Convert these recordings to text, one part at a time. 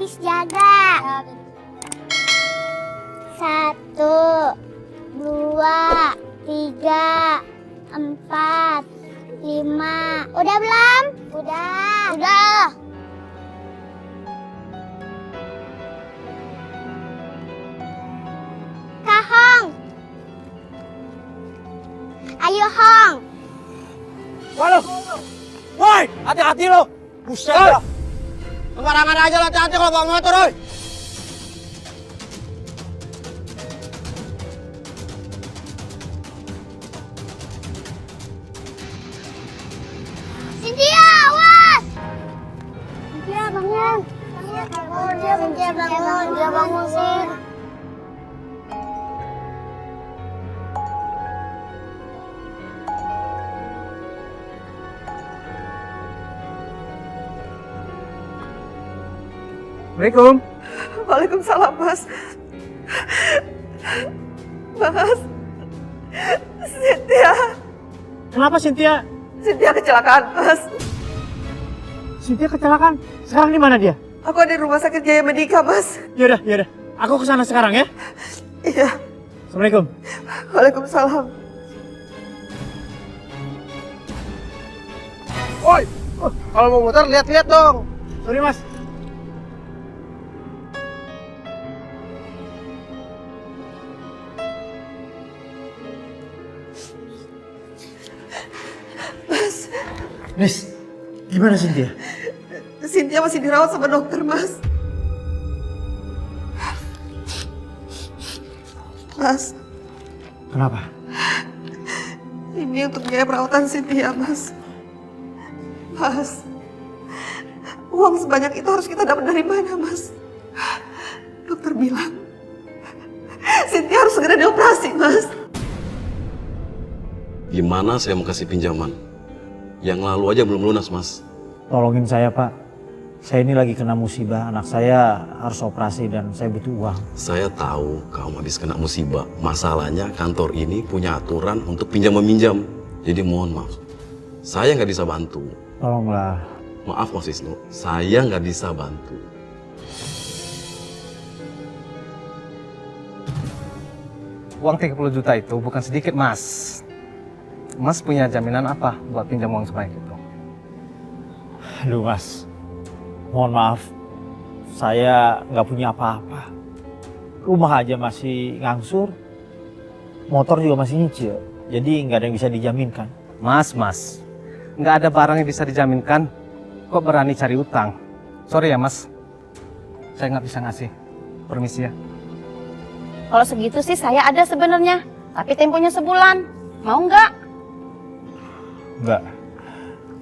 gadis jaga. 1, 2, 3, 4, 5. Udah belum? Udah. Kak Hong. Ayo Hong. Waduh. Woi, hati-hati lo. Buset dah. Sembarangan aja lo, hati-hati kalau bawa motor, oi. Cynthia, awas! Cynthia, bangun. Cynthia, bangun, Sin. Assalamualaikum. Waalaikumsalam, Mas. Mas. Cynthia. Kenapa Cynthia? Cynthia kecelakaan, Mas. Cynthia kecelakaan. Sekarang di mana dia? Aku ada di rumah sakit Jaya Medika, Mas. Yaudah. Aku kesana sekarang ya. Iya. Assalamualaikum. Waalaikumsalam. Woi, kalau mau motor lihat-lihat dong. Sorry mas. Miss, gimana Cynthia? Cynthia masih dirawat sama dokter, Mas. Mas, Kenapa? ini untuk biaya perawatan Cynthia, Mas. Mas, uang sebanyak itu harus kita dapat dari mana, Mas? Dokter bilang, Cynthia harus segera dioperasi, Mas. Gimana saya mau kasih pinjaman? Yang lalu aja belum lunas, Mas. Tolongin saya, Pak. Saya ini lagi kena musibah. Anak saya harus operasi dan saya butuh uang. Saya tahu kamu habis kena musibah. Masalahnya kantor ini punya aturan untuk pinjam-meminjam. Jadi mohon maaf, saya nggak bisa bantu. Tolonglah. Maaf, Mas Wisnu, saya nggak bisa bantu. Uang 30 juta itu bukan sedikit, Mas. Mas punya jaminan apa buat pinjam uang sebanyak itu? Aduh, Mas. Mohon maaf. Saya nggak punya apa-apa. Rumah aja masih ngangsur. Motor juga masih nyicil. Jadi nggak ada yang bisa dijaminkan. Mas, nggak ada barang yang bisa dijaminkan. Kok berani cari utang? Sorry ya, Mas. Saya nggak bisa ngasih. Permisi ya. Kalau segitu sih saya ada sebenarnya, tapi temponya sebulan. Mau nggak? Nggak.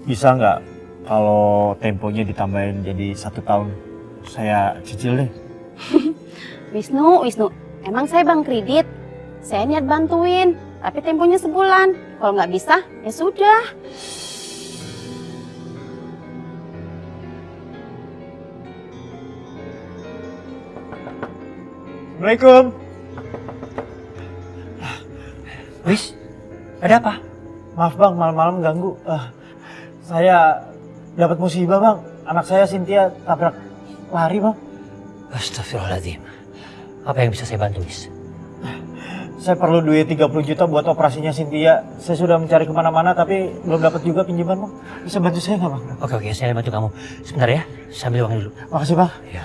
Bisa nggak kalau temponya ditambahin jadi 1 tahun? Saya cicil deh. Wisnu, emang saya bank kredit. Saya niat bantuin, tapi temponya sebulan. Kalau nggak bisa, ya sudah. Assalamualaikum. Wis, ada apa? Maaf bang, malam-malam ganggu. Saya dapat musibah bang. Anak saya Cynthia tabrak lari bang. Astagfirullahaladzim. Apa yang bisa saya bantu, Wis? Saya perlu duit 30 juta buat operasinya Cynthia. Saya sudah mencari kemana-mana tapi belum dapat juga pinjaman bang. Bisa bantu saya nggak bang? Oke, saya bantu kamu. Sebentar ya, saya ambil uangnya dulu. Makasih bang. Ya.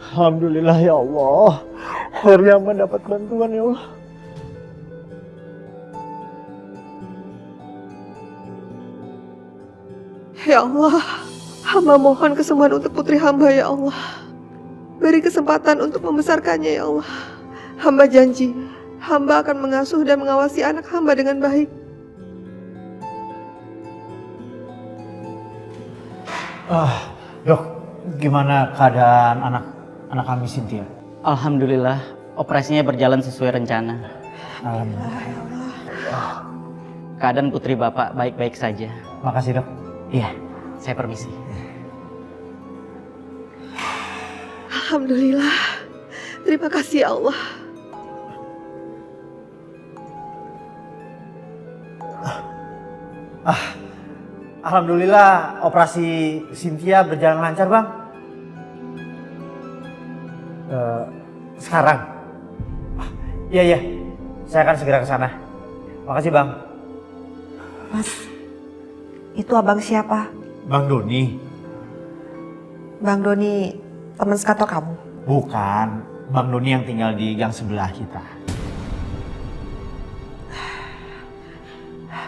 Alhamdulillah ya Allah. Akhirnya mendapat bantuan ya Allah. Ya Allah, hamba mohon kesembuhan untuk putri hamba ya Allah. Beri kesempatan untuk membesarkannya ya Allah. Hamba janji, hamba akan mengasuh dan mengawasi anak hamba dengan baik. Dok, gimana keadaan anak kami Cynthia? Alhamdulillah, operasinya berjalan sesuai rencana. Alhamdulillah. Keadaan putri Bapak baik-baik saja. Makasih dok. Iya, saya permisi. Alhamdulillah, terima kasih ya Allah. Alhamdulillah operasi Cynthia berjalan lancar bang. Sekarang? Iya, iya. Saya akan segera ke sana. Makasih, Bang. Mas, itu abang siapa? Bang Doni. Bang Doni, teman sekantor kamu? Bukan. Bang Doni yang tinggal di gang sebelah kita.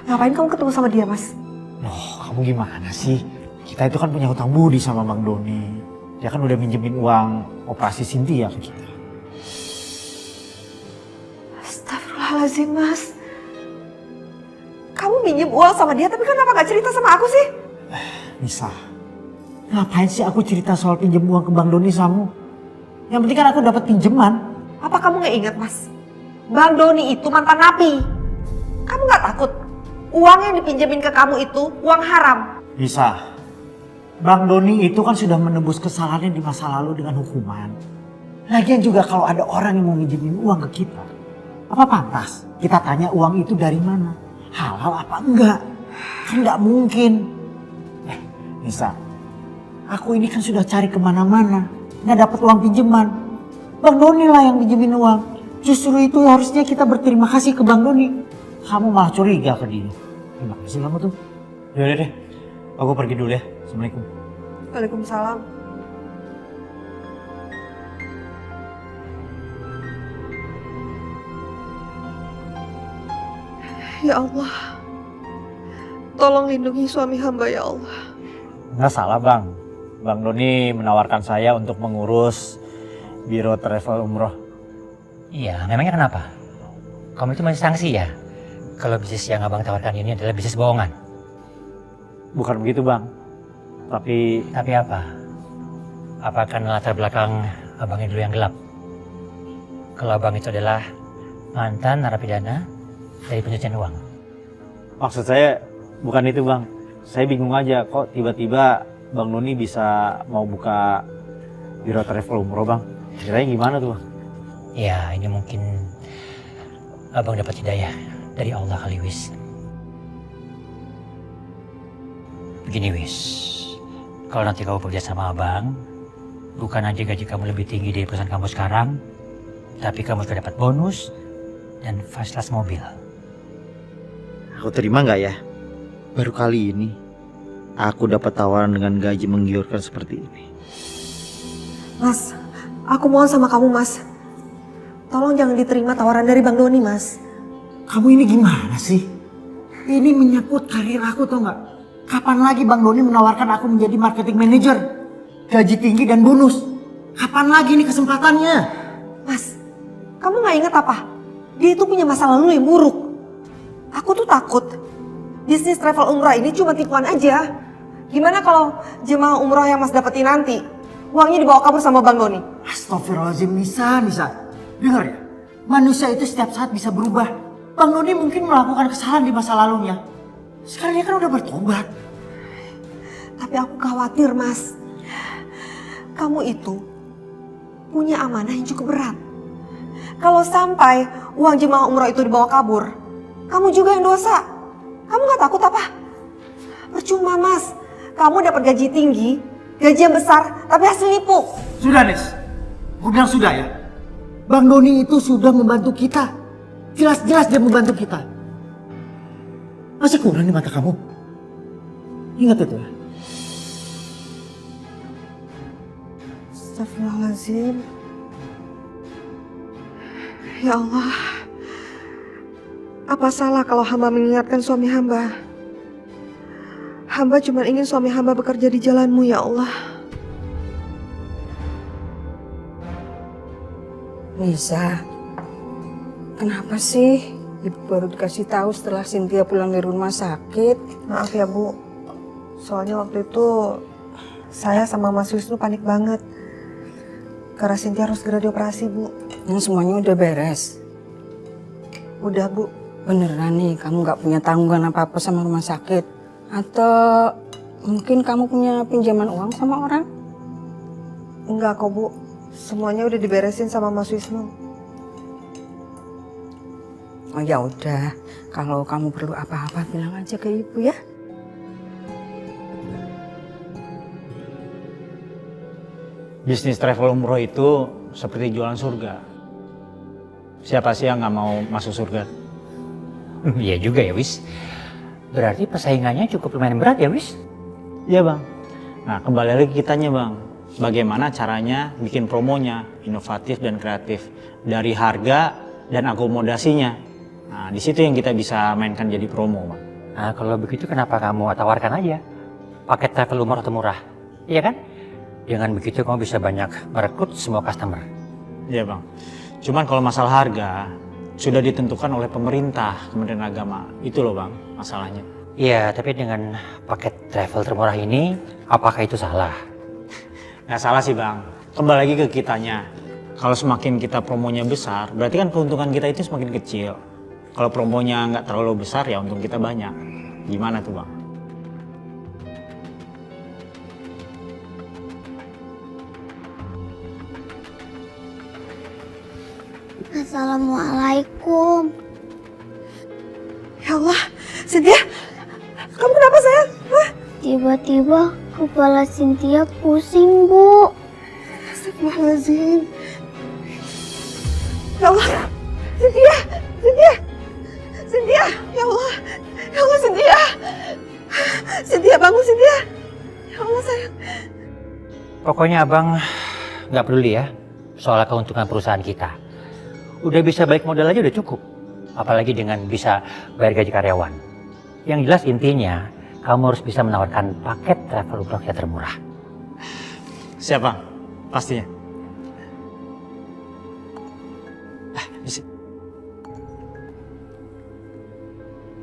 Ngapain kamu ketemu sama dia, Mas? Loh, kamu gimana sih? Kita itu kan punya hutang budi sama Bang Doni. Dia kan udah minjemin uang operasi Cynthia ke kita. Astagfirullahaladzim, Mas. Kamu minjem uang sama dia, tapi kenapa gak cerita sama aku sih? Nisa, ngapain sih aku cerita soal pinjem uang ke Bang Doni sama? Yang penting kan aku dapat pinjeman. Apa kamu gak ingat, Mas? Bang Doni itu mantan napi. Kamu gak takut? Uang yang dipinjemin ke kamu itu uang haram. Nisa, Bang Doni itu kan sudah menebus kesalahannya di masa lalu dengan hukuman. Lagian juga kalau ada orang yang mau minjemin uang ke kita, apa pantas kita tanya uang itu dari mana? Halal apa enggak? Kan nggak mungkin. Nisa, aku ini kan sudah cari kemana-mana, nggak dapat uang pinjaman. Bang Doni lah yang pinjemin uang. Justru itu harusnya kita berterima kasih ke Bang Doni. Kamu malah curiga ke dia. Terima kasih kamu tuh. Yaudah deh, aku pergi dulu ya. Assalamualaikum. Waalaikumsalam. Ya Allah, tolong lindungi suami hamba ya Allah. Nggak salah Bang. Bang Doni menawarkan saya untuk mengurus biro travel umroh. Iya, memangnya kenapa? Kamu itu masih sanksi ya? Kalau bisnis yang abang tawarkan ini adalah bisnis bohongan. Bukan begitu Bang. Tapi apa? Apa karena latar belakang abangnya dulu yang gelap? Kalau abang itu adalah mantan narapidana dari pencucian uang. maksud saya bukan itu Bang. Saya bingung aja kok tiba-tiba Bang Doni bisa mau buka biro travel umroh Bang. Ceritanya gimana tuh Bang? Ya ini mungkin abang dapat hidayah dari Allah kali Wis. Begini Wis, kalau nanti kamu bekerja sama abang, bukan aja gaji kamu lebih tinggi dari perusahaan kamu sekarang, tapi kamu juga dapat bonus dan fast class mobil. Aku terima nggak ya? Baru kali ini aku dapat tawaran dengan gaji menggiurkan seperti ini. Mas, aku mohon sama kamu Mas. Tolong jangan diterima tawaran dari Bang Doni Mas. Kamu ini gimana sih? Ini menyangkut karir aku tau nggak? Kapan lagi Bang Doni menawarkan aku menjadi marketing manager? Gaji tinggi dan bonus. Kapan lagi ini kesempatannya? Mas, kamu nggak ingat apa? Dia itu punya masa lalu yang buruk. Aku tuh takut bisnis travel umrah ini cuma tipuan aja. Gimana kalau jemaah umrah yang Mas dapetin nanti uangnya dibawa kabur sama Bang Doni? Astagfirullahaladzim Nisa. Dengar ya, manusia itu setiap saat bisa berubah. Bang Doni mungkin melakukan kesalahan di masa lalunya. Sekarang dia kan udah bertobat. Tapi aku khawatir Mas. Kamu itu punya amanah yang cukup berat. Kalau sampai uang jemaah umrah itu dibawa kabur, kamu juga yang dosa. Kamu gak takut apa? Percuma Mas, kamu dapat gaji tinggi, gaji yang besar, tapi hasil nipu. Sudah Nis, gue bilang sudah ya. Bang Doni itu sudah membantu kita. Jelas-jelas dia membantu kita. Masih kurang di mata kamu? Ingat itu ya. Astagfirullahaladzim. Ya Allah. Apa salah kalau hamba mengingatkan suami hamba? Hamba cuma ingin suami hamba bekerja di jalanmu ya Allah. Nisa, kenapa sih ibu baru dikasih tahu setelah Cynthia pulang dari rumah sakit? Maaf ya Bu, soalnya waktu itu saya sama Mas Wisnu panik banget. Karena Cynthia harus segera dioperasi Bu. Yang semuanya udah beres? Udah Bu. Beneran nih kamu gak punya tanggungan apa-apa sama rumah sakit? Atau mungkin kamu punya pinjaman uang sama orang? Enggak kok Bu, semuanya udah diberesin sama Mas Wisnu. Oh ya udah, kalau kamu perlu apa-apa bilang aja ke ibu ya. Bisnis travel umroh itu seperti jualan surga. Siapa sih yang nggak mau masuk surga? Iya juga ya, Wis. Berarti persaingannya cukup lumayan berat ya, Wis? Iya, Bang. Nah, kembali lagi kitanya, Bang. Bagaimana caranya bikin promonya, inovatif dan kreatif. Dari harga dan akomodasinya. Nah, di situ yang kita bisa mainkan jadi promo, Bang. Nah, kalau begitu kenapa kamu tawarkan aja paket travel umroh atau murah? Iya kan? Dengan begitu kamu bisa banyak merekrut semua customer. Iya, Bang. Cuman kalau masalah harga sudah ditentukan oleh pemerintah, Kementerian Agama. Itu loh, Bang, masalahnya. Iya, tapi dengan paket travel termurah ini, apakah itu salah? Nggak salah sih, Bang. Kembali lagi ke kitanya. Kalau semakin kita promonya besar, berarti kan keuntungan kita itu semakin kecil. Kalau promonya nggak terlalu besar, ya untung kita banyak. Gimana tuh, Bang? Assalamualaikum. Ya Allah, Cynthia, kamu kenapa sayang? Hah? Tiba-tiba kepala Cynthia pusing, Bu. Astagfirullahaladzim. Ya Allah, Cynthia, ya Allah, Cynthia. Cynthia, bangun Cynthia. Ya Allah sayang. Pokoknya abang nggak peduli ya soal keuntungan perusahaan kita. Udah bisa balik modal aja udah cukup. Apalagi dengan bisa bayar gaji karyawan. Yang jelas intinya, kamu harus bisa menawarkan paket travel umroh yang termurah. Siapa? Pastinya.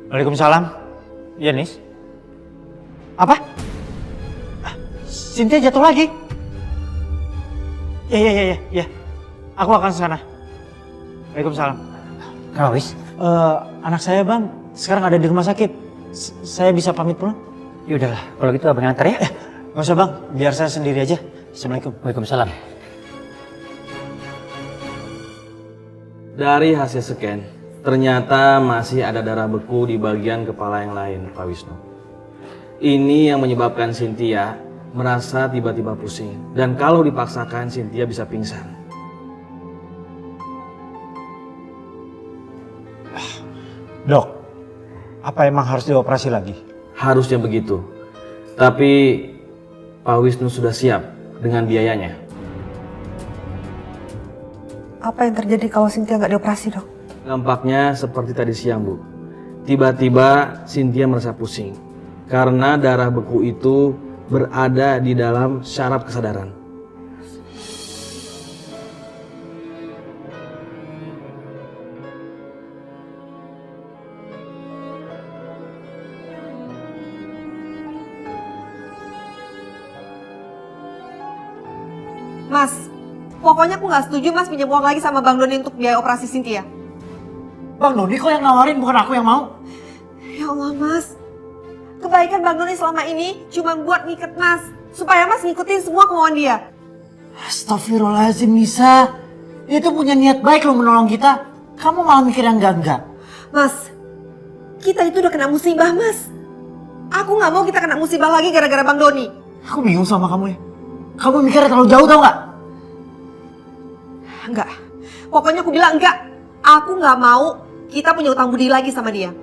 Waalaikumsalam. Iya, Nis. Apa? Cynthia jatuh lagi? Ya. Aku akan ke sana. Waalaikumsalam. Kenapa, Wis? Anak saya, Bang, sekarang ada di rumah sakit. Saya bisa pamit pulang? Ya udahlah, kalau gitu abang antar ya. Nggak usah, Bang, biar saya sendiri aja. Assalamualaikum. Waalaikumsalam. Dari hasil scan, ternyata masih ada darah beku di bagian kepala yang lain, Pak Wisnu. Ini yang menyebabkan Cynthia merasa tiba-tiba pusing. Dan kalau dipaksakan, Cynthia bisa pingsan. Dok, apa emang harus dioperasi lagi? Harusnya begitu. Tapi Pak Wisnu sudah siap dengan biayanya. Apa yang terjadi kalau Cynthia nggak dioperasi, Dok? Dampaknya seperti tadi siang, Bu. Tiba-tiba Cynthia merasa pusing. Karena darah beku itu berada di dalam syaraf kesadaran. Mas, pokoknya aku nggak setuju Mas pinjam uang lagi sama Bang Doni untuk biaya operasi Cynthia. Bang Doni kok yang nawarin, bukan aku yang mau. Ya Allah, Mas. Kebaikan Bang Doni selama ini cuma buat ngiket Mas. Supaya Mas ngikutin semua kemauan dia. Astagfirullahaladzim, Nisa. Itu punya niat baik loh menolong kita. Kamu malah mikir yang enggak. Mas, kita itu udah kena musibah, Mas. Aku nggak mau kita kena musibah lagi gara-gara Bang Doni. Aku bingung sama kamu ya. Kamu mikirnya terlalu jauh, tau nggak? Enggak. Pokoknya aku bilang enggak. Aku nggak mau kita punya utang budi lagi sama dia.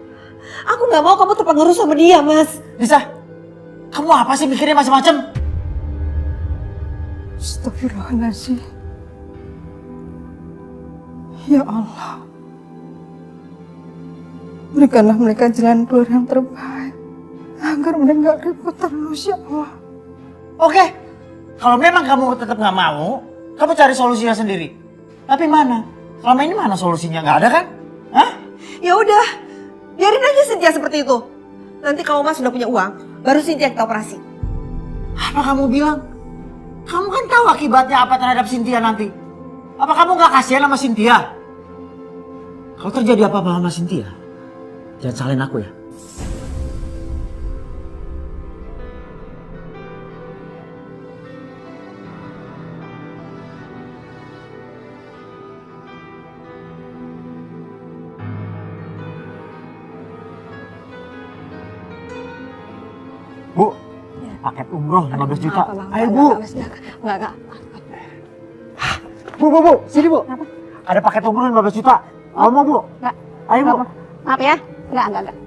Aku nggak mau kamu terpengaruh sama dia, Mas. Nisa, kamu apa sih mikirnya macam-macam? Astagfirullahaladzim. Ya Allah. Berikanlah mereka jalan keluar yang terbaik. Agar mereka gak repot terus, ya Allah. Oke, kalau memang kamu tetap nggak mau, kamu cari solusinya sendiri. Tapi mana? Selama ini mana solusinya? Nggak ada kan? Hah? Ya udah, biarin aja Cynthia seperti itu. Nanti kalau Mas sudah punya uang, baru Cynthia kita operasi. Apa kamu bilang? Kamu kan tahu akibatnya apa terhadap Cynthia nanti. Apa kamu nggak kasihan sama Cynthia? Kalau terjadi apa-apa sama Cynthia, jangan salahin aku ya. Bu, paket umroh 15 juta. Ayo Bu. Enggak. Bu, sini Bu. Ada paket umroh 15 juta. Mau Bu? Enggak. Ayo Bu. Maaf ya. Enggak.